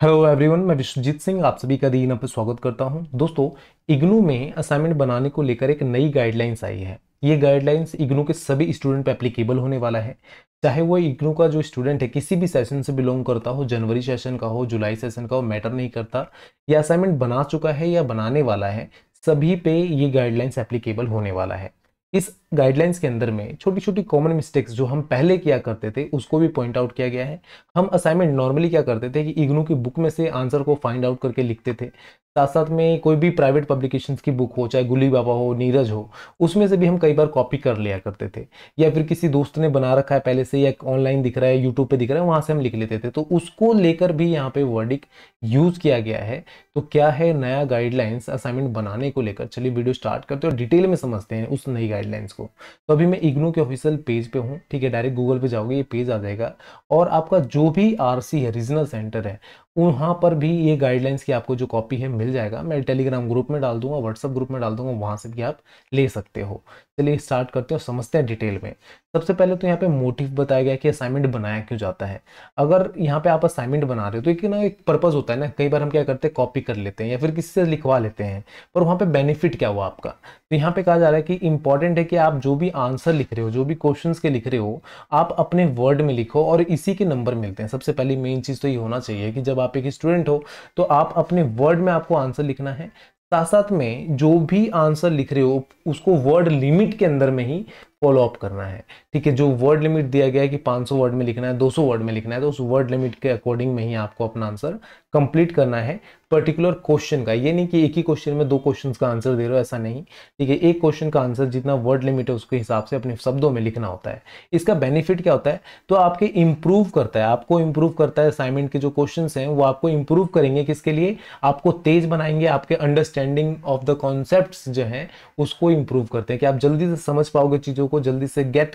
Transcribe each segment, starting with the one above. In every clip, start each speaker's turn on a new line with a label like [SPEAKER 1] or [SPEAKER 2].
[SPEAKER 1] Hello everyone, मैं विश्वजीत सिंह आप सभी का दी यहाँ पर स्वागत करता हूं। दोस्तों, इग्नू में असाइनमेंट बनाने को लेकर एक नई गाइडलाइंस आई है। ये गाइडलाइंस इग्नू के सभी स्टूडेंट पे एप्लीकेबल होने वाला है। चाहे वो इग्नू का जो स्टूडेंट है किसी भी सेशन से बिलोंग करता हो, जनवरी सेशन का हो, जुलाई सेशन का हो, मैटर नहीं करता। या असाइनमेंट बना चुका है या बनाने वाला है, सभी पे ये गाइडलाइंस एप्लीकेबल होने वाला है। इस गाइडलाइंस के अंदर में छोटी छोटी कॉमन मिस्टेक्स जो हम पहले किया करते थे उसको भी पॉइंट आउट किया गया है। हम असाइनमेंट नॉर्मली क्या करते थे कि इग्नू की बुक में से आंसर को फाइंड आउट करके लिखते थे। साथ साथ में कोई भी प्राइवेट पब्लिकेशंस की बुक हो, चाहे गुली बाबा हो, नीरज हो, उसमें से भी हम कई बार कॉपी कर लिया करते थे। या फिर किसी दोस्त ने बना रखा है पहले से या ऑनलाइन दिख रहा है, यूट्यूब पे दिख रहा है, वहां से हम लिख लेते थे। तो उसको लेकर भी यहाँ पे वर्डिक यूज किया गया है। तो क्या है नया गाइडलाइंस असाइनमेंट बनाने को लेकर, चलिए वीडियो स्टार्ट करते हैं और डिटेल में समझते हैं उस नई गाइडलाइंस को। तो अभी मैं इग्नू के ऑफिशियल पेज पे हूँ, ठीक है। डायरेक्ट गूगल पे जाओगे, ये पेज आ जाएगा और आपका जो भी आरसी है, रीजनल सेंटर है, वहाँ पर भी ये गाइडलाइंस की आपको जो कॉपी है मिल जाएगा। मैं टेलीग्राम ग्रुप में डाल दूंगा, व्हाट्सएप ग्रुप में डाल दूंगा, वहाँ से भी आप ले सकते हो। चलिए स्टार्ट करते हैं और समझते हैं डिटेल में। सबसे पहले तो यहाँ पे मोटिव बताया गया कि असाइनमेंट बनाया क्यों जाता है। अगर यहाँ पे आप असाइनमेंट बना रहे हो तो एक ना एक पर्पज होता है ना। कई बार हम क्या करते हैं, कॉपी कर लेते हैं या फिर किसी से लिखवा लेते हैं, पर वहाँ पे बेनिफिट क्या हुआ आपका। तो यहाँ पे कहा जा रहा है कि इंपॉर्टेंट है कि आप जो भी आंसर लिख रहे हो, जो भी क्वेश्चंस के लिख रहे हो, आप अपने वर्ड में लिखो और इसी के नंबर मिलते हैं। सबसे पहली मेन चीज तो ये होना चाहिए कि जब आप एक स्टूडेंट हो तो आप अपने वर्ड में आपको आंसर लिखना है। साथ साथ में जो भी आंसर लिख रहे हो उसको वर्ड लिमिट के अंदर में ही फॉलो अप करना है, ठीक है। जो वर्ड लिमिट दिया गया है कि 500 वर्ड में लिखना है, 200 वर्ड में लिखना है, तो उस वर्ड लिमिट के अकॉर्डिंग में ही आपको अपना आंसर कंप्लीट करना है पर्टिकुलर क्वेश्चन का। ये नहीं कि एक ही क्वेश्चन में दो क्वेश्चंस का आंसर दे रहे हो, ऐसा नहीं, ठीक है। एक क्वेश्चन का आंसर जितना वर्ड लिमिट है उसके हिसाब से अपने शब्दों में लिखना होता है। इसका बेनिफिट क्या होता है, तो आपके इंप्रूव करता है, आपको इंप्रूव करता है। असाइनमेंट के जो क्वेश्चंस हैं वो आपको इंप्रूव करेंगे, किसके लिए, आपको तेज बनाएंगे। आपके अंडरस्टैंडिंग ऑफ द कॉन्सेप्ट्स जो है उसको इंप्रूव करते हैं कि आप जल्दी से समझ पाओगे चीजों को, जल्दी से ग्रैप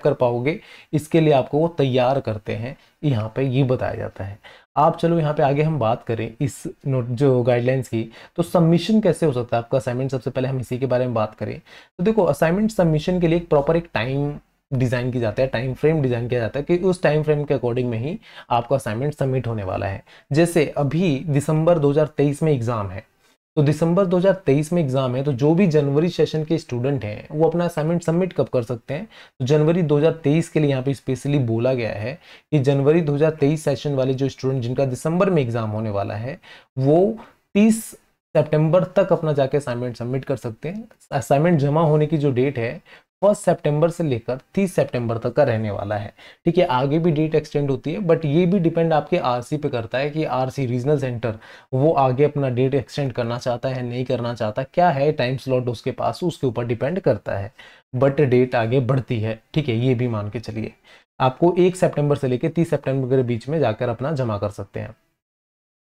[SPEAKER 1] कर पाओगे। इसके लिए आपको वो तैयार करते हैं, यहाँ पे ये बताया जाता है। आप चलो यहाँ पे आगे हम बात करें इस नोट जो गाइडलाइंस की। तो सबमिशन कैसे हो सकता है आपका असाइनमेंट, सबसे पहले हम इसी के बारे में बात करें। तो देखो, असाइनमेंट सबमिशन के लिए एक प्रॉपर एक टाइम डिजाइन की जाता है, टाइम फ्रेम डिजाइन किया जाता है कि उस टाइम फ्रेम के अकॉर्डिंग में ही आपका असाइनमेंट सबमिट होने वाला है। जैसे अभी दिसंबर 2023 में एग्जाम है, तो दिसंबर 2023 में एग्जाम है, तो जो भी जनवरी सेशन के स्टूडेंट हैं वो अपना असाइनमेंट सबमिट कब कर सकते हैं, तो जनवरी 2023 के लिए यहाँ पे स्पेशली बोला गया है कि जनवरी 2023 सेशन वाले जो स्टूडेंट जिनका दिसंबर में एग्जाम होने वाला है वो 30 सितंबर तक अपना जाके असाइनमेंट सबमिट कर सकते हैं। असाइनमेंट जमा होने की जो डेट है 1 सितंबर से लेकर 30 सितंबर तक का रहने वाला है, ठीक है। आगे भी डेट एक्सटेंड होती है, बट ये भी डिपेंड आपके आरसी पे करता है कि आरसी रीजनल सेंटर वो आगे अपना डेट एक्सटेंड करना चाहता है, नहीं करना चाहता, क्या है टाइम स्लॉट उसके पास, उसके ऊपर डिपेंड करता है। बट डेट आगे बढ़ती है, ठीक है, ये भी मान के चलिए। आपको 1 सितंबर से लेकर 30 सितंबर के बीच में जाकर अपना जमा कर सकते हैं।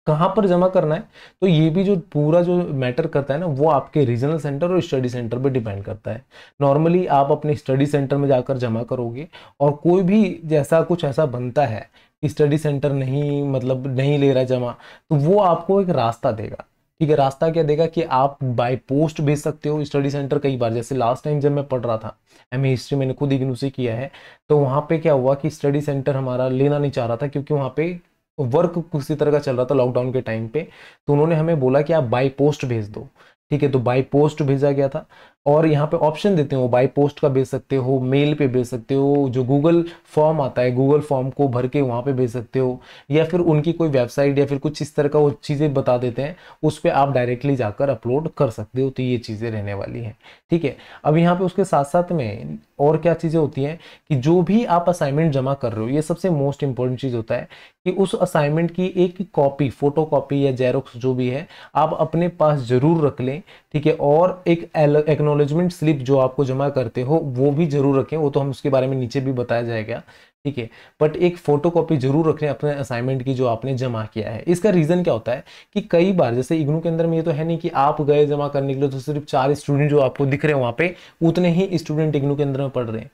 [SPEAKER 1] कहाँ पर जमा करना है, तो ये भी जो पूरा जो मैटर करता है ना, वो आपके रीजनल सेंटर और स्टडी सेंटर पे डिपेंड करता है। नॉर्मली आप अपने स्टडी सेंटर में जाकर जमा करोगे, और कोई भी जैसा कुछ ऐसा बनता है कि स्टडी सेंटर नहीं, मतलब नहीं ले रहा है जमा, तो वो आपको एक रास्ता देगा, ठीक है। रास्ता क्या देगा कि आप बाय पोस्ट भेज सकते हो स्टडी सेंटर। कई बार जैसे लास्ट टाइम जब मैं पढ़ रहा था एमए हिस्ट्री, मैंने खुद इग्नू से किया है, तो वहाँ पे क्या हुआ कि स्टडी सेंटर हमारा लेना नहीं चाह रहा था क्योंकि वहाँ पे वर्क किसी तरह का चल रहा था लॉकडाउन के टाइम पे। तो उन्होंने हमें बोला कि आप बाय पोस्ट भेज दो, ठीक है। तो बाय पोस्ट भेजा गया था, और यहाँ पे ऑप्शन देते हो, बाय पोस्ट का भेज सकते हो, मेल पे भेज सकते हो, जो गूगल फॉर्म आता है गूगल फॉर्म को भर के वहाँ पे भेज सकते हो, या फिर उनकी कोई वेबसाइट या फिर कुछ इस तरह का वो चीज़ें बता देते हैं, उस पर आप डायरेक्टली जाकर अपलोड कर सकते हो। तो ये चीज़ें रहने वाली हैं, ठीक है। अब यहाँ पे उसके साथ साथ में और क्या चीज़ें होती हैं कि जो भी आप असाइनमेंट जमा कर रहे हो, ये सबसे मोस्ट इंपॉर्टेंट चीज़ होता है कि उस असाइनमेंट की एक कॉपी, फोटो कॉपी या जेरोक्स जो भी है, आप अपने पास जरूर रख लें, ठीक है। और एक एक्नॉलेजमेंट स्लिप जो आपको जमा करते हो वो भी जरूर रखें, वो तो हम उसके बारे में नीचे भी बताया जाएगा, ठीक है। बट एक फोटो कॉपी जरूर रखें अपने असाइनमेंट की जो आपने जमा किया है। इसका रीजन क्या होता है कि कई बार जैसे इग्नू के अंदर में ये तो है नहीं कि आप गए जमा करने के लिए तो सिर्फ 4 स्टूडेंट जो आपको दिख रहे हैं वहां पे, उतने ही स्टूडेंट इग्नू के अंदर में पढ़ रहे हैं।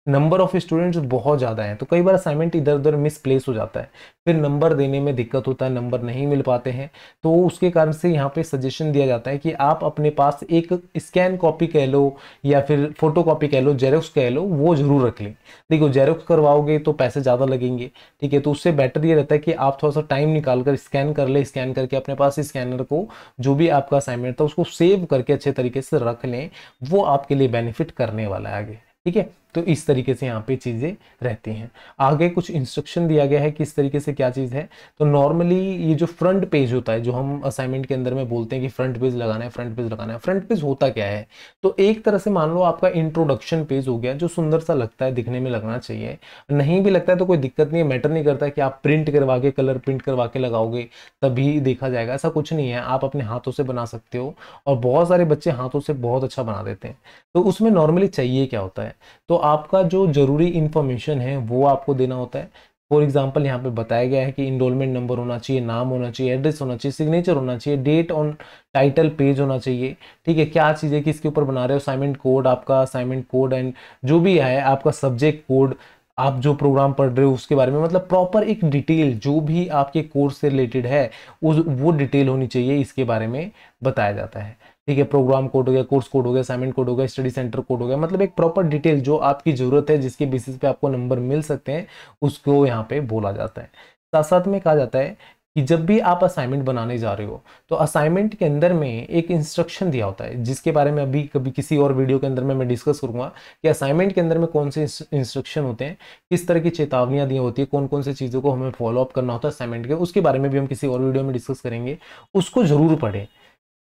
[SPEAKER 1] नंबर ऑफ स्टूडेंट्स बहुत ज़्यादा हैं, तो कई बार असाइनमेंट इधर उधर मिसप्लेस हो जाता है, फिर नंबर देने में दिक्कत होता है, नंबर नहीं मिल पाते हैं। तो उसके कारण से यहाँ पे सजेशन दिया जाता है कि आप अपने पास एक स्कैन कॉपी कह लो या फिर फोटो कॉपी कह लो, जेरोक्स कह लो, वो जरूर रख लें। देखो जेरोक्स करवाओगे तो पैसे ज़्यादा लगेंगे, ठीक है, तो उससे बेटर ये रहता है कि आप थोड़ा सा टाइम निकाल कर स्कैन कर ले, स्कैन करके अपने पास स्कैनर को जो भी आपका असाइनमेंट था उसको सेव करके अच्छे तरीके से रख लें, वो आपके लिए बेनिफिट करने वाला है आगे, ठीक है। तो इस तरीके से यहाँ पे चीज़ें रहती हैं। आगे कुछ इंस्ट्रक्शन दिया गया है किस तरीके से क्या चीज़ है। तो नॉर्मली ये जो फ्रंट पेज होता है, जो हम असाइनमेंट के अंदर में बोलते हैं कि फ्रंट पेज लगाना है, फ्रंट पेज लगाना है, फ्रंट पेज होता क्या है। तो एक तरह से मान लो आपका इंट्रोडक्शन पेज हो गया, जो सुंदर सा लगता है, दिखने में लगना चाहिए, नहीं भी लगता है तो कोई दिक्कत नहीं है, मैटर नहीं करता है कि आप प्रिंट करवा के, कलर प्रिंट करवा के लगाओगे तभी देखा जाएगा, ऐसा कुछ नहीं है, आप अपने हाथों से बना सकते हो। और बहुत सारे बच्चे हाथों से बहुत अच्छा बना देते हैं। तो उसमें नॉर्मली चाहिए क्या होता है, तो आपका जो जरूरी इंफॉर्मेशन है वो आपको देना होता है। फॉर एग्जाम्पल यहाँ पे बताया गया है कि इनरोलमेंट नंबर होना चाहिए, नाम होना चाहिए, एड्रेस होना चाहिए, सिग्नेचर होना चाहिए, डेट ऑन टाइटल पेज होना चाहिए, ठीक है, क्या चीज़ें किसके ऊपर बना रहे हो, असाइनमेंट कोड, आपका असाइनमेंट कोड एंड जो भी है आपका सब्जेक्ट कोड, आप जो प्रोग्राम पढ़ रहे हो उसके बारे में, मतलब प्रॉपर एक डिटेल जो भी आपके कोर्स से रिलेटेड है उस वो डिटेल होनी चाहिए, इसके बारे में बताया जाता है, ठीक है। प्रोग्राम कोड हो गया, कोर्स कोड हो गया, असाइनमेंट कोड हो गया, स्टडी सेंटर कोड हो गया, मतलब एक प्रॉपर डिटेल जो आपकी जरूरत है, जिसके बेसिस पे आपको नंबर मिल सकते हैं, उसको यहाँ पे बोला जाता है। साथ साथ में कहा जाता है कि जब भी आप असाइनमेंट बनाने जा रहे हो तो असाइनमेंट के अंदर में एक इंस्ट्रक्शन दिया होता है, जिसके बारे में अभी कभी किसी और वीडियो के अंदर में मैं डिस्कस करूंगा कि असाइनमेंट के अंदर में कौन से इंस्ट्रक्शन होते हैं, किस तरह की चेतावनियां दी होती है, कौन कौन सी चीज़ों को हमें फॉलो अप करना होता है असाइनमेंट के, उसके बारे में भी हम किसी और वीडियो में डिस्कस करेंगे। उसको जरूर पढ़ें।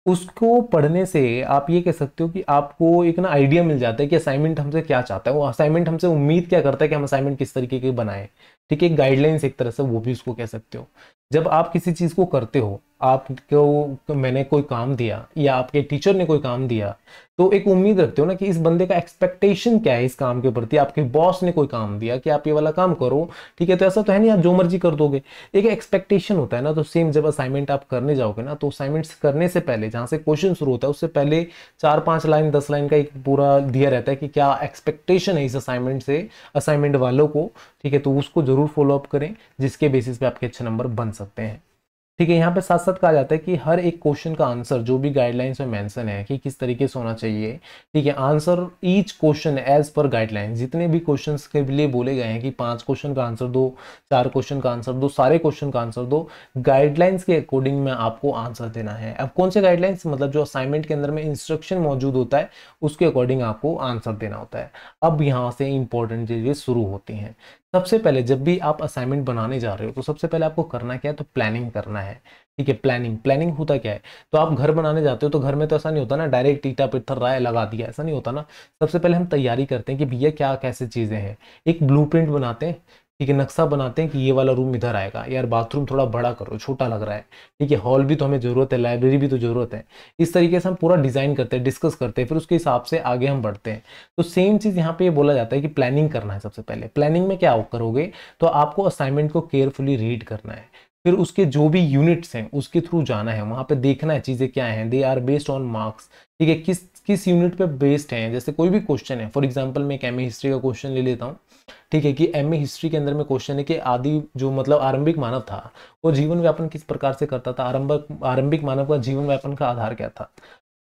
[SPEAKER 1] उसको पढ़ने से आप ये कह सकते हो कि आपको एक ना आइडिया मिल जाता है कि असाइनमेंट हमसे क्या चाहता है, वो असाइनमेंट हमसे उम्मीद क्या करता है कि हम असाइनमेंट किस तरीके के बनाएं, ठीक है, गाइडलाइंस एक तरह से वो भी उसको कह सकते हो। जब आप किसी चीज़ को करते हो, आपको मैंने कोई काम दिया या आपके टीचर ने कोई काम दिया, तो एक उम्मीद रखते हो ना कि इस बंदे का एक्सपेक्टेशन क्या है इस काम के प्रति। आपके बॉस ने कोई काम दिया कि आप ये वाला काम करो, ठीक है, तो ऐसा तो है नहीं आप जो मर्जी कर दोगे, एक एक्सपेक्टेशन होता है ना। तो सेम जब असाइनमेंट आप करने जाओगे ना, तो असाइनमेंट्स करने से पहले जहाँ से क्वेश्चन शुरू होता है उससे पहले 4-5 लाइन 10 लाइन का एक पूरा दिया रहता है कि क्या एक्सपेक्टेशन है इस असाइनमेंट से असाइनमेंट वालों को, ठीक है, तो उसको जरूर फॉलो अप करें, जिसके बेसिस पे आपके अच्छे नंबर बन सकते हैं, ठीक है। यहाँ पे साथ साथ कहा जाता है कि हर एक क्वेश्चन का आंसर जो भी गाइडलाइंस में मेंशन है कि किस तरीके से होना चाहिए, ठीक है, answer each question as per guideline, जितने भी क्वेश्चंस के लिए बोले गए हैं कि 5 क्वेश्चन का आंसर दो, 4 क्वेश्चन का आंसर दो, सारे क्वेश्चन का आंसर दो, गाइडलाइंस के अकॉर्डिंग में आपको आंसर देना है। अब कौन से गाइडलाइंस, मतलब जो असाइनमेंट के अंदर में इंस्ट्रक्शन मौजूद होता है उसके अकॉर्डिंग आपको आंसर देना होता है। अब यहाँ से इंपॉर्टेंट चीजें शुरू होती हैं। सबसे पहले जब भी आप असाइनमेंट बनाने जा रहे हो तो सबसे पहले आपको करना क्या है, तो प्लानिंग करना है, ठीक है। प्लानिंग होता क्या है, तो आप घर बनाने जाते हो तो घर में तो ऐसा नहीं होता ना डायरेक्ट ईटा पत्थर राय लगा दिया, ऐसा नहीं होता ना। सबसे पहले हम तैयारी करते हैं कि भैया क्या कैसे चीजें हैं, एक ब्लूप्रिंट बनाते हैं, ठीक है, नक्शा बनाते हैं कि ये वाला रूम इधर आएगा, यार बाथरूम थोड़ा बड़ा करो, छोटा लग रहा है, ठीक है, हॉल भी तो हमें जरूरत है, लाइब्रेरी भी तो जरूरत है। इस तरीके से हम पूरा डिजाइन करते हैं, डिस्कस करते हैं, फिर उसके हिसाब से आगे हम बढ़ते हैं। तो सेम चीज यहाँ पे ये बोला जाता है कि प्लानिंग करना है। सबसे पहले प्लानिंग में क्या करोगे, तो आपको असाइनमेंट को केयरफुली रीड करना है, फिर उसके जो भी यूनिट्स हैं उसके थ्रू जाना है, वहां पे देखना है चीजें क्या हैं, they are based on marks, ठीक है, किस किस यूनिट पे बेस्ड हैं। जैसे कोई भी क्वेश्चन है, फॉर एग्जांपल मैं एक एमए हिस्ट्री का क्वेश्चन ले लेता हूँ, ठीक है, कि एमए हिस्ट्री के अंदर में क्वेश्चन है कि आदि जो मतलब आरंभिक मानव था वो जीवन व्यापन किस प्रकार से करता था, आरंभिक मानव का जीवन व्यापन का आधार क्या था।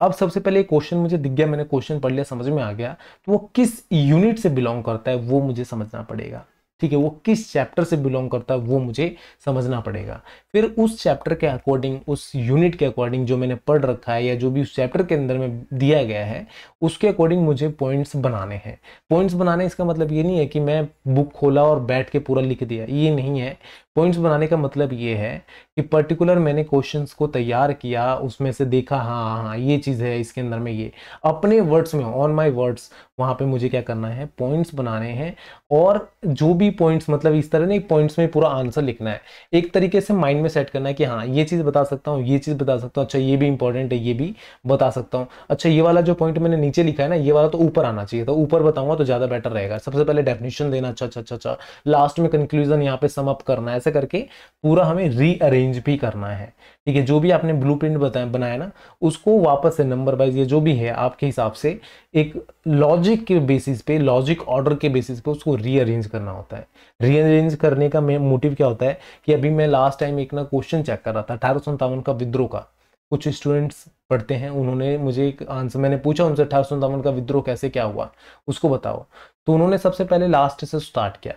[SPEAKER 1] अब सबसे पहले क्वेश्चन मुझे दिख गया, मैंने क्वेश्चन पढ़ लिया, समझ में आ गया, तो वो किस यूनिट से बिलोंग करता है वो मुझे समझना पड़ेगा, ठीक है, वो किस चैप्टर से बिलोंग करता है वो मुझे समझना पड़ेगा। फिर उस चैप्टर के अकॉर्डिंग, उस यूनिट के अकॉर्डिंग जो मैंने पढ़ रखा है या जो भी उस चैप्टर के अंदर में दिया गया है उसके अकॉर्डिंग मुझे पॉइंट्स बनाने हैं। पॉइंट्स बनाने इसका मतलब ये नहीं है कि मैं बुक खोला और बैठ के पूरा लिख दिया, ये नहीं है। पॉइंट्स बनाने का मतलब ये है कि पर्टिकुलर मैंने क्वेश्चंस को तैयार किया, उसमें से देखा हाँ हाँ ये चीज़ है इसके अंदर में, ये अपने वर्ड्स में, ऑन माय वर्ड्स, वहाँ पे मुझे क्या करना है, पॉइंट्स बनाने हैं। और जो भी पॉइंट्स, मतलब इस तरह नहीं पॉइंट्स में पूरा आंसर लिखना है, एक तरीके से माइंड में सेट करना है कि हाँ ये चीज़ बता सकता हूँ, ये चीज़ बता सकता हूँ, अच्छा ये भी इंपॉर्टेंट है, ये भी बता सकता हूँ, अच्छा ये वाला जो पॉइंट मैंने नीचे लिखा है ना ये वाला तो ऊपर आना चाहिए, तो ऊपर बताऊंगा तो ज़्यादा बेटर रहेगा। सबसे पहले डेफिनेशन देना, अच्छा अच्छा अच्छा अच्छा, लास्ट में कंक्लूजन यहाँ पे सम अप करना है, ऐसे करके पूरा हमें रीअरेंज भी करना है। ठीक है, जो भी आपने ब्लूप्रिंट बनाया ना, उसको वापस से नंबर वाइज या जो भी है आपके हिसाब से एक लॉजिक के बेसिस पे, लॉजिक ऑर्डर के बेसिस पे उसको रीअरेंज करना होता है। रीअरेंज करने का मोटिव क्या होता है कि अभी मैं लास्ट टाइम एक ना क्वेश्चन चेक कर रहा था 1857 का विद्रोह का। कुछ स्टूडेंट्स पढ़ते हैं, उन्होंने मुझे एक आंसर, मैंने पूछा उनसे 1857 का विद्रोह कैसे क्या हुआ उसको बताओ, तो उन्होंने सबसे पहले लास्ट से स्टार्ट किया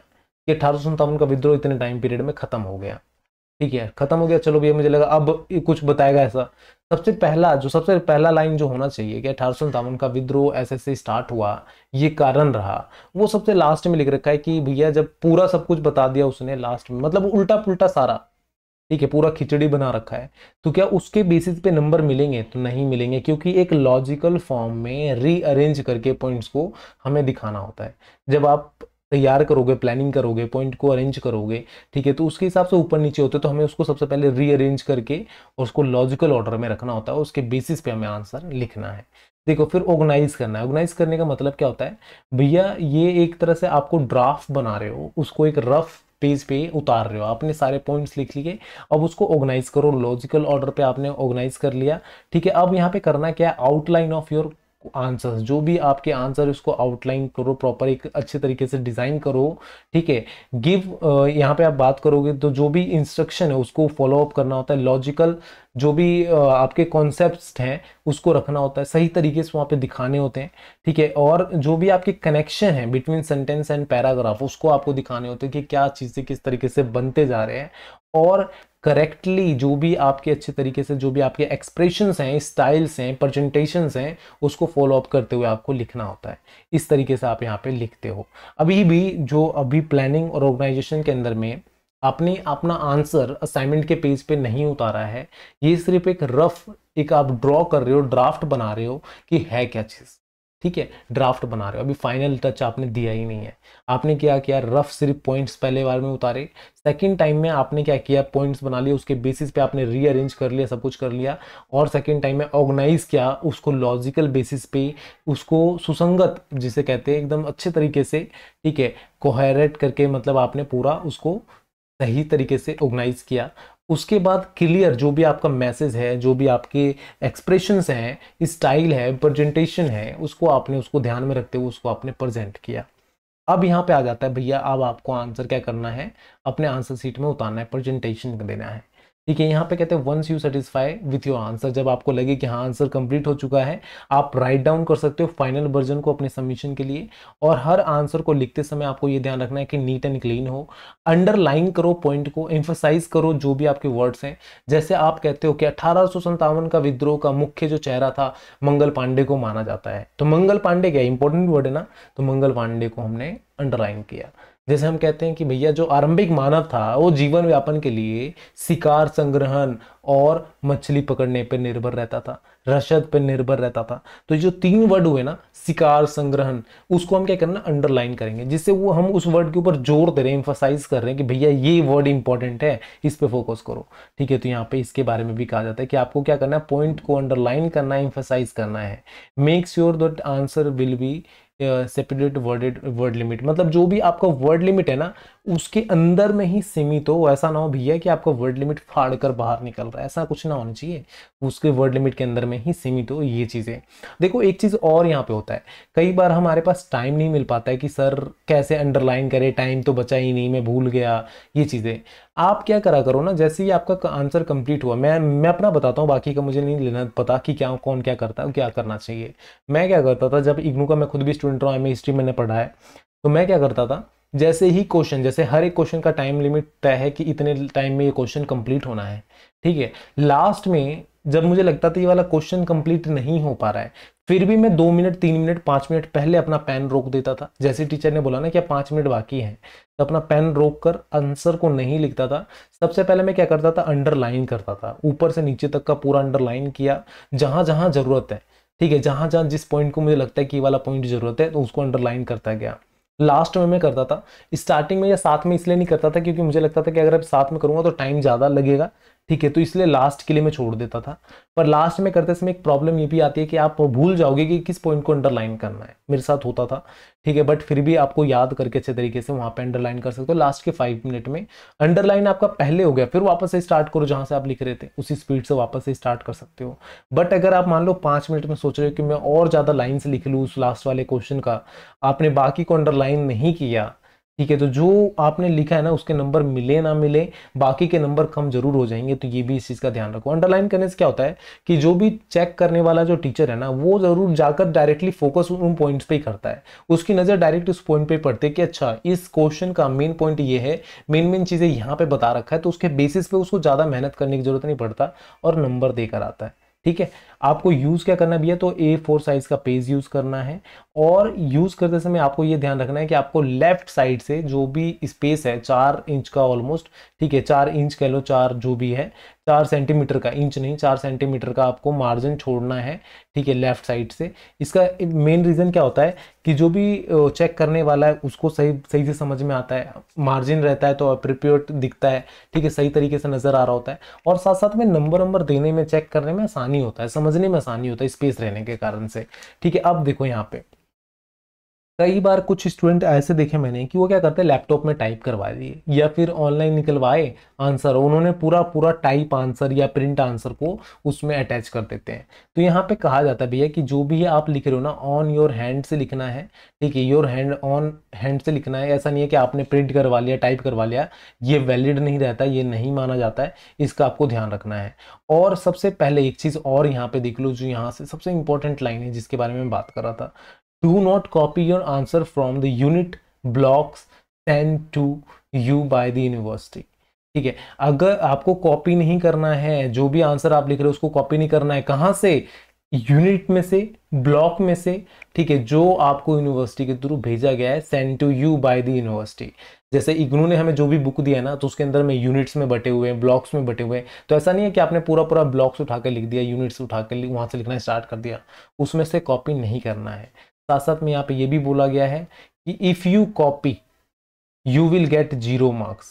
[SPEAKER 1] कि 1857 का विद्रोह इतने टाइम पीरियड में खत्म हो गया। ठीक है, खत्म हो गया, चलो भैया मुझे लगा अब कुछ बताएगा ऐसा। सबसे पहला लाइन जो होना चाहिए कि 1857 का विद्रोह ऐसे से स्टार्ट हुआ, ये कारण रहा, वो सबसे लास्ट में लिख रखा है कि भैया जब पूरा सब कुछ बता दिया उसने लास्ट में, मतलब उल्टा पुल्टा सारा। ठीक है, पूरा खिचड़ी बना रखा है, तो क्या उसके बेसिस पे नंबर मिलेंगे? तो नहीं मिलेंगे, क्योंकि एक लॉजिकल फॉर्म में रीअरेंज करके पॉइंट्स को हमें दिखाना होता है। जब आप तैयार करोगे, प्लानिंग करोगे, पॉइंट को अरेंज करोगे, ठीक है, तो उसके हिसाब से ऊपर नीचे होते, तो हमें उसको सबसे पहले रीअरेंज करके उसको लॉजिकल ऑर्डर में रखना होता है, उसके बेसिस पे हमें आंसर लिखना है। देखो, फिर ऑर्गेनाइज करना है। ऑर्गेनाइज करने का मतलब क्या होता है भैया, ये एक तरह से आपको ड्राफ्ट बना रहे हो, उसको एक रफ पेज पे उतार रहे हो, आपने सारे पॉइंट्स लिख लिए, अब उसको ऑर्गेनाइज करो, लॉजिकल ऑर्डर पे आपने ऑर्गेनाइज कर लिया। ठीक है, अब यहाँ पे करना क्या है, आउटलाइन ऑफ योर आंसर्स, जो भी आपके आंसर उसको आउटलाइन करो, प्रॉपर एक अच्छे तरीके से डिजाइन करो। ठीक है, यहाँ पे आप बात करोगे तो जो भी इंस्ट्रक्शन है उसको फॉलो अप करना होता है, लॉजिकल जो भी आपके कॉन्सेप्ट्स हैं उसको रखना होता है, सही तरीके से वहाँ पे दिखाने होते हैं। ठीक है, और जो भी आपके कनेक्शन है बिटवीन सेंटेंस एंड पैराग्राफ, उसको आपको दिखाने होते हैं कि क्या चीज़ें किस तरीके से बनते जा रहे हैं, और करेक्टली जो भी आपके अच्छे तरीके से जो भी आपके एक्सप्रेशंस हैं, स्टाइल्स हैं, प्रेजेंटेशंस हैं, उसको फॉलो अप करते हुए आपको लिखना होता है। इस तरीके से आप यहाँ पे लिखते हो। अभी भी जो अभी प्लानिंग और ऑर्गेनाइजेशन के अंदर में आपने अपना आंसर असाइनमेंट के पेज पे नहीं उतारा है, ये सिर्फ एक रफ, एक आप ड्रॉ कर रहे हो, ड्राफ्ट बना रहे हो कि है क्या चीज़। ठीक है, ड्राफ्ट बना रहे हो, अभी फाइनल टच आपने दिया ही नहीं है। आपने क्या किया, रफ सिर्फ पॉइंट्स पहले बार में उतारे, सेकंड टाइम में आपने क्या किया, पॉइंट्स बना लिए, उसके बेसिस पे आपने रीअरेंज कर लिया, सब कुछ कर लिया, और सेकंड टाइम में ऑर्गेनाइज किया उसको लॉजिकल बेसिस पे, उसको सुसंगत जिसे कहते हैं एकदम अच्छे तरीके से, ठीक है, कोहेरेंट करके, मतलब आपने पूरा उसको सही तरीके से ऑर्गेनाइज किया। उसके बाद क्लियर जो भी आपका मैसेज है, जो भी आपके एक्सप्रेशंस हैं, स्टाइल है, प्रेजेंटेशन है, उसको ध्यान में रखते हुए उसको आपने प्रेजेंट किया। अब यहाँ पे आ जाता है भैया, अब आपको आंसर क्या करना है, अपने आंसर शीट में उतारना है, प्रेजेंटेशन देना है। ठीक है, यहाँ पे कहते हैं once you satisfy with your answer, जब आपको लगे कि हाँ आंसर कंप्लीट हो चुका है, आप राइट डाउन कर सकते हो फाइनल वर्जन को अपने सबमिशन के लिए। और हर आंसर को लिखते समय आपको ये ध्यान रखना है कि नीट एंड क्लीन हो, अंडरलाइन करो पॉइंट को, एम्फसाइज करो जो भी आपके वर्ड्स हैं। जैसे आप कहते हो कि 1857 का विद्रोह का मुख्य जो चेहरा था मंगल पांडे को माना जाता है, तो मंगल पांडे क्या इंपॉर्टेंट वर्ड है ना, तो मंगल पांडे को हमने अंडरलाइन किया। जैसे हम कहते हैं कि भैया जो आरंभिक मानव था वो जीवन व्यापन के लिए शिकार, संग्रहण और मछली पकड़ने पर निर्भर रहता था, रसद पर निर्भर रहता था, तो जो तीन वर्ड हुए ना, शिकार, संग्रहण, उसको हम क्या करना, अंडरलाइन करेंगे, जिससे वो हम उस वर्ड के ऊपर जोर दे रहे हैं, एम्फसाइज कर रहे हैं कि भैया ये वर्ड इंपॉर्टेंट है, इस पे फोकस करो। ठीक है, तो यहाँ पे इसके बारे में भी कहा जाता है कि आपको क्या करना है, पॉइंट को अंडरलाइन करना है, एम्फसाइज करना है। Make sure that answer will be separate word limit, मतलब जो भी आपका वर्ड लिमिट है ना उसके अंदर में ही सीमित हो, ऐसा ना हो भैया कि आपका वर्ड लिमिट फाड़ कर बाहर निकल रहा है, ऐसा कुछ ना होना चाहिए, उसके वर्ड लिमिट के अंदर में ही सीमित हो। ये चीज़ें देखो, एक चीज़ और यहाँ पे होता है, कई बार हमारे पास टाइम नहीं मिल पाता है कि सर कैसे अंडरलाइन करें, टाइम तो बचा ही नहीं, मैं भूल गया, ये चीज़ें आप क्या करा करो ना, जैसे ही आपका आंसर कंप्लीट हुआ, मैं अपना बताता हूँ, बाकी का मुझे नहीं लेना पता कि क्या कौन क्या करता है, क्या करना चाहिए। मैं क्या करता था, जब इग्नू का मैं खुद भी स्टूडेंट रहा, एमए हिस्ट्री मैंने पढ़ा है, तो मैं क्या करता था, जैसे ही क्वेश्चन, जैसे हर एक क्वेश्चन का टाइम लिमिट तय है कि इतने टाइम में ये क्वेश्चन कंप्लीट होना है, ठीक है, लास्ट में जब मुझे लगता था ये वाला क्वेश्चन कंप्लीट नहीं हो पा रहा है, फिर भी मैं 2 मिनट, 3 मिनट, 5 मिनट पहले अपना पेन रोक देता था। जैसे टीचर ने बोला ना कि 5 मिनट बाकी हैं, तो अपना पेन रोक कर आंसर को नहीं लिखता था, सबसे पहले मैं क्या करता था, अंडरलाइन करता था, ऊपर से नीचे तक का पूरा अंडरलाइन किया, जहां जहां जरूरत है, ठीक है, जहां जहां जिस पॉइंट को मुझे लगता है कि ये वाला पॉइंट जरूरत है, तो उसको अंडरलाइन करता गया। लास्ट में मैं करता था, स्टार्टिंग में या साथ में इसलिए नहीं करता था क्योंकि मुझे लगता था कि अगर अब साथ में करूंगा तो टाइम ज़्यादा लगेगा, ठीक है, तो इसलिए लास्ट के लिए मैं छोड़ देता था। पर लास्ट में करते समय एक प्रॉब्लम ये भी आती है कि आप भूल जाओगे कि किस पॉइंट को अंडरलाइन करना है, मेरे साथ होता था। ठीक है, बट फिर भी आपको याद करके अच्छे तरीके से वहां पे अंडरलाइन कर सकते हो। लास्ट के 5 मिनट में अंडरलाइन आपका पहले हो गया, फिर वापस से स्टार्ट करो जहां से आप लिख रहे थे, उसी स्पीड से वापस से स्टार्ट कर सकते हो। बट अगर आप मान लो 5 मिनट में सोच रहे हो कि मैं और ज्यादा लाइन से लिख लूँ उस लास्ट वाले क्वेश्चन का, आपने बाकी को अंडरलाइन नहीं किया, ठीक है, तो जो आपने लिखा है ना उसके नंबर मिले ना मिले, बाकी के नंबर कम जरूर हो जाएंगे। तो ये भी इस चीज का ध्यान रखो। अंडरलाइन करने से क्या होता है कि जो भी चेक करने वाला जो टीचर है ना, वो जरूर जाकर डायरेक्टली फोकस उन पॉइंट्स पे ही करता है, उसकी नजर डायरेक्ट उस पॉइंट पे पड़ती है कि अच्छा इस क्वेश्चन का मेन पॉइंट ये है, मेन चीजें यहाँ पे बता रखा है, तो उसके बेसिस पे उसको ज्यादा मेहनत करने की जरूरत नहीं पड़ता और नंबर देकर आता है। ठीक है, आपको यूज क्या करना भी है, तो A4 साइज का पेज यूज करना है। और यूज करते समय आपको ये ध्यान रखना है कि आपको लेफ्ट साइड से जो भी स्पेस है 4 इंच का ऑलमोस्ट, ठीक है 4 इंच कह लो, 4 जो भी है 4 सेंटीमीटर का, इंच नहीं 4 सेंटीमीटर का आपको मार्जिन छोड़ना है। ठीक है, लेफ्ट साइड से। इसका मेन रीजन क्या होता है कि जो भी चेक करने वाला है उसको सही सही से समझ में आता है, मार्जिन रहता है तो अप्रोप्रिएट दिखता है, ठीक है सही तरीके से नजर आ रहा होता है, और साथ साथ में नंबर देने में चेक करने में आसानी होता है, समझने में आसानी होता है स्पेस रहने के कारण से। ठीक है, अब देखो यहाँ पे कई बार कुछ स्टूडेंट ऐसे देखे मैंने कि वो क्या करते हैं, लैपटॉप में टाइप करवा दिए या फिर ऑनलाइन निकलवाए आंसर, उन्होंने पूरा पूरा टाइप आंसर या प्रिंट आंसर को उसमें अटैच कर देते हैं। तो यहाँ पे कहा जाता है भैया कि जो भी आप लिख रहे हो ना, ऑन योर हैंड से लिखना है। ठीक है, योर हैंड ऑन हैंड से लिखना है। ऐसा नहीं है कि आपने प्रिंट करवा लिया, टाइप करवा लिया, ये वैलिड नहीं रहता, ये नहीं माना जाता है, इसका आपको ध्यान रखना है। और सबसे पहले एक चीज और यहाँ पे देख लो, जो यहाँ से सबसे इंपॉर्टेंट लाइन है जिसके बारे में मैं बात कर रहा था, do not copy your answer from the unit blocks sent to you by the university। ठीक है, अगर आपको कॉपी नहीं करना है, जो भी आंसर आप लिख रहे हो उसको कॉपी नहीं करना है, कहां से, यूनिट में से, ब्लॉक में से, ठीक है, जो आपको यूनिवर्सिटी के थ्रू भेजा गया है, send to you by the university. जैसे इग्नू ने हमें जो भी बुक दिया है ना, तो उसके अंदर में यूनिट्स में बटे हुए हैं, ब्लॉक्स में बटे हुए हैं। तो ऐसा नहीं है कि आपने पूरा पूरा ब्लॉक्स उठा के लिख दिया, यूनिट्स उठा के वहां से लिखना स्टार्ट कर दिया, उसमें से कॉपी नहीं करना है। साथ साथ में यहाँ पे ये भी बोला गया है कि if you copy you will get 0 marks.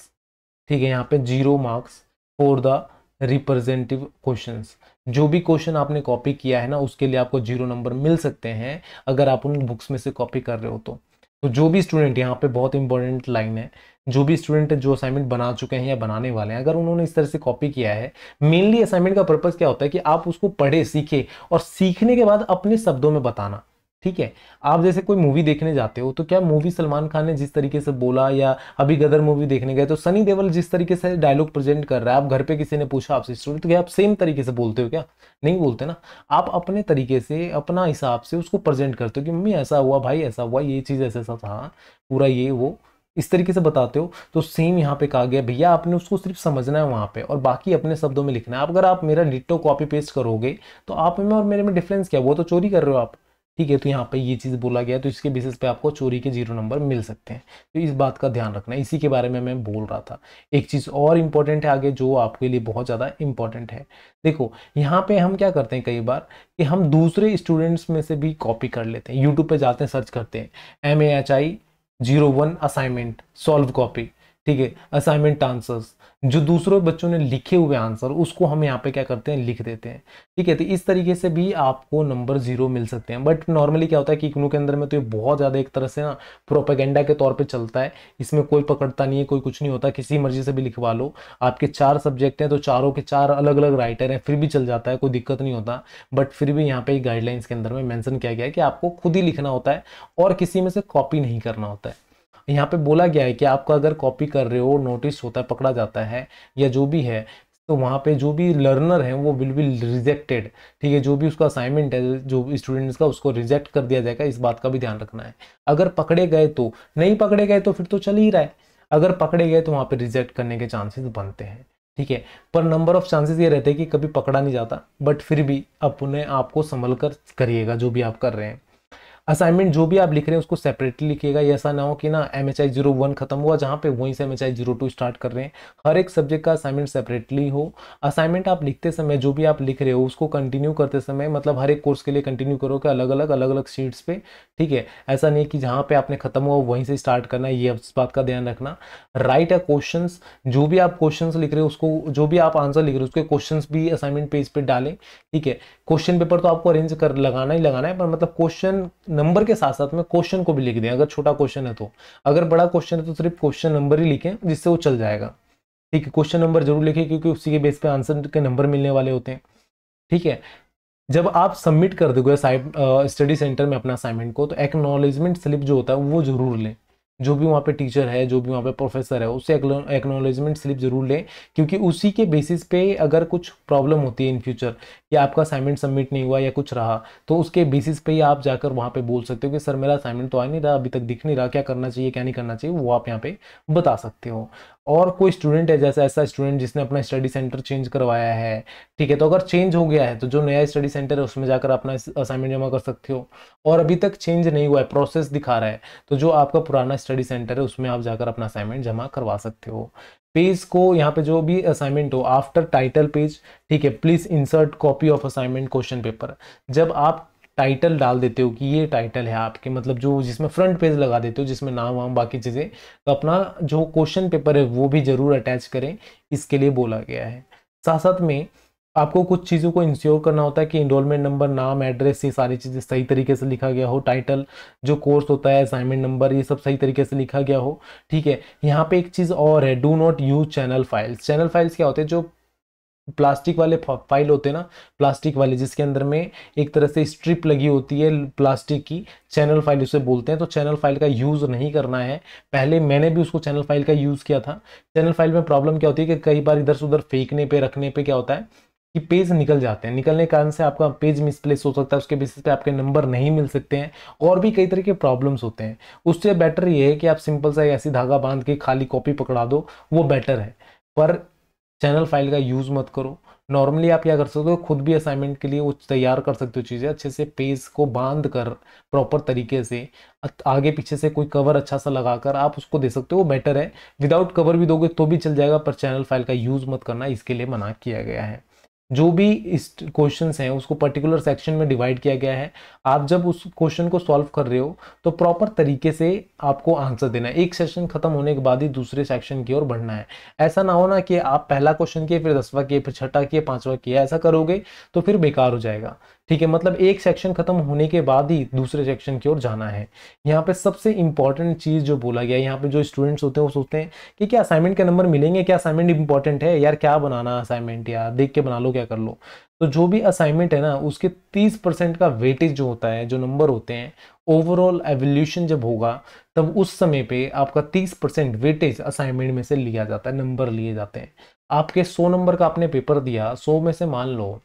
[SPEAKER 1] ठीक है, यहाँ पे 0 marks for the representative questions. जो भी क्वेश्चन आपने कॉपी किया है ना, उसके लिए आपको 0 नंबर मिल सकते हैं अगर आप उन बुक्स में से कॉपी कर रहे हो तो जो भी स्टूडेंट, यहाँ पे बहुत इंपॉर्टेंट लाइन है, जो भी स्टूडेंट जो असाइनमेंट बना चुके हैं या बनाने वाले हैं, अगर उन्होंने इस तरह से कॉपी किया है, मेनली असाइनमेंट का पर्पस क्या होता है कि आप उसको पढ़े, सीखे, और सीखने के बाद अपने शब्दों में बताना। ठीक है, आप जैसे कोई मूवी देखने जाते हो, तो क्या मूवी सलमान खान ने जिस तरीके से बोला, या अभी गदर मूवी देखने गए तो सनी देओल जिस तरीके से डायलॉग प्रेजेंट कर रहा है, आप घर पे किसी ने पूछा आपसे स्टूडेंट, तो क्या आप सेम तरीके से बोलते हो क्या? नहीं बोलते ना। आप अपने तरीके से, अपना हिसाब से उसको प्रेजेंट करते हो कि मम्मी ऐसा हुआ, भाई ऐसा हुआ, ये चीज ऐसा ऐसा था, पूरा ये वो इस तरीके से बताते हो। तो सेम यहाँ पे कहा गया भैया आपने उसको सिर्फ समझना है वहां पे, और बाकी अपने शब्दों में लिखना है। अगर आप मेरा डिट्टो कॉपी पेस्ट करोगे तो आप में और मेरे में डिफरेंस क्या, वो तो चोरी कर रहे हो आप। ठीक है, तो यहाँ पे ये चीज बोला गया, तो इसके बेसिस पे आपको चोरी के 0 नंबर मिल सकते हैं। तो इस बात का ध्यान रखना है, इसी के बारे में मैं बोल रहा था। एक चीज और इंपॉर्टेंट है आगे, जो आपके लिए बहुत ज्यादा इंपॉर्टेंट है। देखो यहाँ पे हम क्या करते हैं कई बार कि हम दूसरे स्टूडेंट्स में से भी कॉपी कर लेते हैं। यूट्यूब पे जाते हैं, सर्च करते हैं MAHI01 असाइनमेंट सॉल्व कॉपी। ठीक है, असाइनमेंट आंसर्स, जो दूसरों बच्चों ने लिखे हुए आंसर, उसको हम यहाँ पे क्या करते हैं, लिख देते हैं। ठीक है, तो इस तरीके से भी आपको नंबर 0 मिल सकते हैं। बट नॉर्मली क्या होता है कि इग्नू के अंदर में तो ये बहुत ज्यादा एक तरह से ना प्रोपेगेंडा के तौर पे चलता है, इसमें कोई पकड़ता नहीं है, कोई कुछ नहीं होता, किसी मर्जी से भी लिखवा लो। आपके 4 सब्जेक्ट हैं तो चारों के 4 अलग अलग राइटर हैं, फिर भी चल जाता है, कोई दिक्कत नहीं होता। बट फिर भी यहाँ पे गाइडलाइंस के अंदर में मेंशन किया गया है कि आपको खुद ही लिखना होता है और किसी में से कॉपी नहीं करना होता है। यहाँ पे बोला गया है कि आपका अगर कॉपी कर रहे हो, नोटिस होता है, पकड़ा जाता है या जो भी है, तो वहाँ पे जो भी लर्नर है वो विल बी रिजेक्टेड। ठीक है, जो भी उसका असाइनमेंट है जो स्टूडेंट्स का, उसको रिजेक्ट कर दिया जाएगा। इस बात का भी ध्यान रखना है। अगर पकड़े गए तो, नहीं पकड़े गए तो फिर तो चल ही रहा है। अगर पकड़े गए तो वहाँ पे रिजेक्ट करने के चांसेस बनते हैं। ठीक है, पर नंबर ऑफ चांसेस ये रहते हैं कि कभी पकड़ा नहीं जाता, बट फिर भी अपने आप को संभल कर करिएगा जो भी आप कर रहे हैं। असाइनमेंट जो भी आप लिख रहे हैं उसको सेपरेटली लिखिएगा, ऐसा ना हो कि ना MHI 01 खत्म हुआ जहाँ पे वहीं से MHI 02 स्टार्ट कर रहे हैं। हर एक सब्जेक्ट का असाइनमेंट सेपरेटली हो। असाइनमेंट आप लिखते समय जो भी आप लिख रहे हो उसको कंटिन्यू करते समय, मतलब हर एक कोर्स के लिए कंटिन्यू करो कि अलग अलग शीट्स पे, ठीक है। ऐसा नहीं कि जहाँ पे आपने खत्म हुआ वहीं से स्टार्ट करना है, ये इस बात का ध्यान रखना। राइट अ क्वेश्चंस, जो भी आप क्वेश्चंस लिख रहे हो उसको, जो भी आप आंसर लिख रहे हो उसके क्वेश्चंस भी असाइनमेंट पेज पे डालें, ठीक है। क्वेश्चन पेपर तो आपको अरेंज कर लगाना ही लगाना है, पर मतलब क्वेश्चन नंबर के साथ साथ में क्वेश्चन को भी लिख दें, अगर छोटा क्वेश्चन है तो। अगर बड़ा क्वेश्चन है तो सिर्फ क्वेश्चन नंबर ही लिखें जिससे वो चल जाएगा, ठीक है। क्वेश्चन नंबर जरूर लिखें क्योंकि उसी के बेस पे आंसर के नंबर मिलने वाले होते हैं, ठीक है। जब आप सबमिट कर दोगे साइट स्टडी सेंटर में अपना असाइनमेंट को, तो एक्नॉलेजमेंट स्लिप जो होता है वो जरूर लें। जो भी वहाँ पे टीचर है, जो भी वहाँ पे प्रोफेसर है, उससे एक्नॉलेजमेंट स्लिप जरूर लें, क्योंकि उसी के बेसिस पे अगर कुछ प्रॉब्लम होती है इन फ्यूचर, या आपका असाइनमेंट सबमिट नहीं हुआ या कुछ रहा, तो उसके बेसिस पे ही आप जाकर वहाँ पे बोल सकते हो कि सर मेरा असाइनमेंट तो आ नहीं रहा, अभी तक दिख नहीं रहा, क्या करना चाहिए क्या नहीं करना चाहिए, वो आप यहाँ पे बता सकते हो। और कोई स्टूडेंट है, जैसे ऐसा स्टूडेंट जिसने अपना स्टडी सेंटर चेंज करवाया है, ठीक है, तो अगर चेंज हो गया है तो जो नया स्टडी सेंटर है उसमें जाकर अपना असाइनमेंट जमा कर सकते हो। और अभी तक चेंज नहीं हुआ है, प्रोसेस दिखा रहा है, तो जो आपका पुराना स्टडी सेंटर है उसमें आप जाकर अपना असाइनमेंट जमा करवा सकते हो। पेज को यहाँ पे जो भी असाइनमेंट हो, आफ्टर टाइटल पेज, ठीक है, please insert copy of assignment question paper. जब आप टाइटल डाल देते हो कि ये टाइटल है आपके, मतलब जो जिसमें फ्रंट पेज लगा देते हो जिसमें नाम वाम बाकी चीज़ें, तो अपना जो क्वेश्चन पेपर है वो भी जरूर अटैच करें, इसके लिए बोला गया है। साथ साथ में आपको कुछ चीज़ों को इंश्योर करना होता है कि इनरोलमेंट नंबर, नाम, एड्रेस, ये सारी चीज़ें सही तरीके से लिखा गया हो, टाइटल, जो कोर्स होता है, असाइनमेंट नंबर, ये सब सही तरीके से लिखा गया हो, ठीक है। यहाँ पे एक चीज़ और है, do not use channel files. Channel files क्या होते हैं? जो प्लास्टिक वाले फाइल होते हैं ना, प्लास्टिक वाले जिसके अंदर में एक तरह से स्ट्रिप लगी होती है प्लास्टिक की, चैनल फाइल उसे बोलते हैं। तो चैनल फाइल का यूज़ नहीं करना है। पहले मैंने भी उसको चैनल फाइल का यूज़ किया था। चैनल फाइल में प्रॉब्लम क्या होती है कि कई बार इधर से उधर फेंकने पे, रखने पे क्या होता है कि पेज निकल जाते हैं। निकलने के कारण से आपका पेज मिसप्लेस हो सकता है, उसके बेसिस पे आपके नंबर नहीं मिल सकते हैं, और भी कई तरह के प्रॉब्लम्स होते हैं। उससे बेटर ये है कि आप सिंपल सा ऐसी धागा बांध के खाली कॉपी पकड़ा दो, वो बेटर है। पर चैनल फाइल का यूज़ मत करो। नॉर्मली आप क्या कर सकते हो, खुद भी असाइनमेंट के लिए वो तैयार कर सकते हो चीज़ें, अच्छे से पेज को बांध कर प्रॉपर तरीके से, आगे पीछे से कोई कवर अच्छा सा लगाकर आप उसको दे सकते हो, वो बेटर है। विदाउट कवर भी दोगे तो भी चल जाएगा, पर चैनल फाइल का यूज़ मत करना, इसके लिए मना किया गया है। जो भी इस क्वेश्चंस हैं उसको पर्टिकुलर सेक्शन में डिवाइड किया गया है। आप जब उस क्वेश्चन को सॉल्व कर रहे हो तो प्रॉपर तरीके से आपको आंसर देना है। एक सेक्शन खत्म होने के बाद ही दूसरे सेक्शन की ओर बढ़ना है। ऐसा ना हो ना कि आप पहला क्वेश्चन किए, फिर 10वां किए, फिर 6ठा किए, 5वां किया, ऐसा करोगे तो फिर बेकार हो जाएगा, ठीक है। मतलब एक सेक्शन खत्म होने के बाद ही दूसरे सेक्शन की ओर जाना है। यहाँ पे सबसे इंपॉर्टेंट चीज जो बोला गया है, यहाँ पे जो स्टूडेंट्स होते हैं वो सोचते हैं कि क्या असाइनमेंट के नंबर मिलेंगे, क्या असाइनमेंट इंपॉर्टेंट है यार, क्या बनाना असाइनमेंट, यार देख के बना लो, क्या कर लो। तो जो भी असाइनमेंट है ना उसके 30% का वेटेज जो होता है, जो नंबर होते हैं, ओवरऑल एवोल्यूशन जब होगा तब उस समय पे आपका 30% वेटेज असाइनमेंट में से लिया जाता है, नंबर लिए जाते हैं। आपके 100 नंबर का आपने पेपर दिया, 100 में से मान लो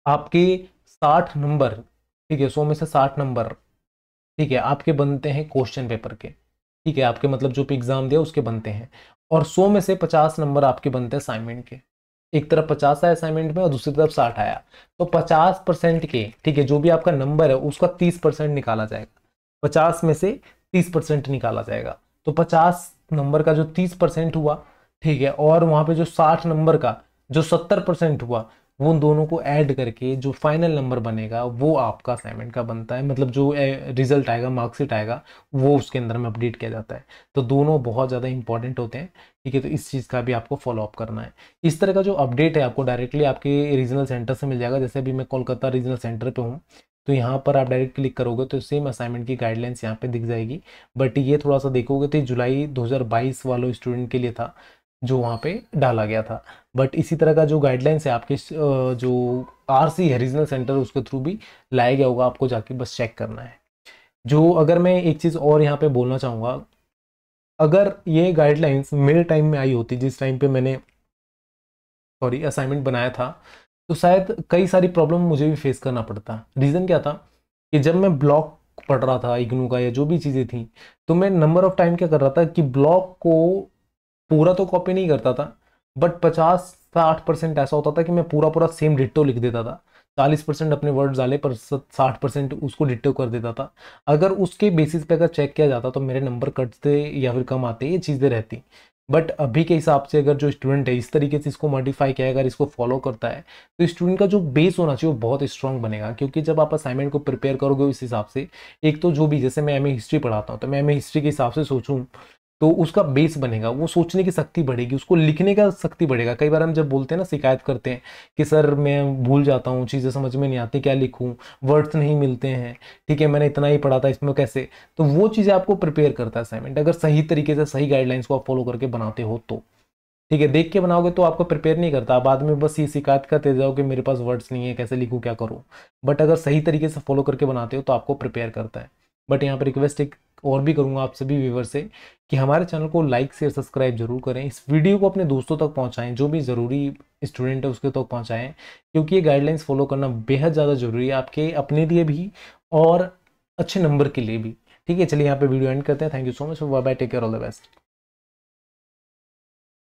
[SPEAKER 1] आपके 60 नंबर, ठीक है, 100 में से 60 नंबर, ठीक है, आपके बनते हैं क्वेश्चन पेपर के, ठीक है, आपके मतलब जो भी एग्जाम दिया उसके बनते हैं। और 100 में से 50 नंबर आपके बनते हैं असाइनमेंट के। एक तरफ 50 आया असाइनमेंट में और दूसरी तरफ 60 आया, तो 50% के, ठीक है, जो भी आपका नंबर है उसका 30% निकाला जाएगा। 50 में से 30% निकाला जाएगा, तो 50 नंबर का जो 30% हुआ, ठीक है, और वहां पे जो 60 नंबर का जो 70% हुआ, वो उन दोनों को ऐड करके जो फाइनल नंबर बनेगा वो आपका असाइनमेंट का बनता है। मतलब जो रिजल्ट आएगा, मार्कशीट आएगा, वो उसके अंदर में अपडेट किया जाता है। तो दोनों बहुत ज़्यादा इंपॉर्टेंट होते हैं, ठीक है। तो इस चीज़ का भी आपको फॉलो अप करना है। इस तरह का जो अपडेट है आपको डायरेक्टली आपके रीजनल सेंटर से मिल जाएगा। जैसे अभी मैं कोलकाता रीजनल सेंटर पे हूँ, तो यहाँ पर आप डायरेक्ट क्लिक करोगे तो सेम असाइनमेंट की गाइडलाइंस यहाँ पे दिख जाएगी। बट ये थोड़ा सा देखोगे तो जुलाई 2022 वालों स्टूडेंट के लिए था जो वहाँ पे डाला गया था। बट इसी तरह का जो गाइडलाइंस है आपके जो RC है रीजनल सेंटर, उसके थ्रू भी लाया गया होगा, आपको जाके बस चेक करना है। जो अगर मैं एक चीज़ और यहाँ पे बोलना चाहूँगा, अगर ये गाइडलाइंस मेरे टाइम में आई होती, जिस टाइम पे मैंने असाइनमेंट बनाया था, तो शायद कई सारी प्रॉब्लम मुझे भी फेस करना पड़ता। रीज़न क्या था कि जब मैं ब्लॉक पढ़ रहा था इग्नू का या जो भी चीज़ें थी, तो मैं नंबर ऑफ टाइम क्या कर रहा था कि ब्लॉक को पूरा तो कॉपी नहीं करता था, बट 50-60% ऐसा होता था कि मैं पूरा पूरा सेम डिट्टो लिख देता था, 40% अपने वर्ड्स डाले पर 60% उसको डिक्टेट कर देता था। अगर उसके बेसिस पे अगर चेक किया जाता तो मेरे नंबर कटते या फिर कम आते, ये चीज़ें रहती। बट अभी के हिसाब से अगर जो स्टूडेंट है इस तरीके से इसको मॉडिफाई किया, अगर इसको फॉलो करता है, तो स्टूडेंट का जो बेस होना चाहिए वो बहुत स्ट्रांग बनेगा। क्योंकि जब आप असाइनमेंट को प्रिपेयर करोगे इस हिसाब से, एक तो जो भी, जैसे मैं एमए हिस्ट्री पढ़ाता हूँ तो मैं एमए हिस्ट्री के हिसाब से सोचूं तो उसका बेस बनेगा, वो सोचने की शक्ति बढ़ेगी, उसको लिखने का शक्ति बढ़ेगा। कई बार हम जब बोलते हैं ना, शिकायत करते हैं कि सर मैं भूल जाता हूँ, चीज़ें समझ में नहीं आती, क्या लिखूँ, वर्ड्स नहीं मिलते हैं, ठीक है मैंने इतना ही पढ़ा था इसमें कैसे। तो वो चीज़ें आपको प्रिपेयर करता है असाइनमेंट, अगर सही तरीके से सही गाइडलाइंस को आप फॉलो करके बनाते हो तो। ठीक है, देख के बनाओगे तो आपको प्रिपेयर नहीं करता, बाद में बस ये शिकायत करते जाओ कि मेरे पास वर्ड्स नहीं है, कैसे लिखूँ, क्या करूँ। बट अगर सही तरीके से फॉलो करके बनाते हो तो आपको प्रिपेयर करता है। बट यहाँ पर रिक्वेस्ट एक और भी करूँगा आप सभी व्यूवर से कि हमारे चैनल को लाइक शेयर सब्सक्राइब जरूर करें, इस वीडियो को अपने दोस्तों तक पहुँचाएं, जो भी ज़रूरी स्टूडेंट है उसके तक पहुँचाएं, क्योंकि ये गाइडलाइंस फॉलो करना बेहद ज़्यादा ज़रूरी है आपके अपने लिए भी और अच्छे नंबर के लिए भी। ठीक है, चलिए यहाँ पे वीडियो एंड करते हैं। Thank you so much, bye bye, take care, all the best.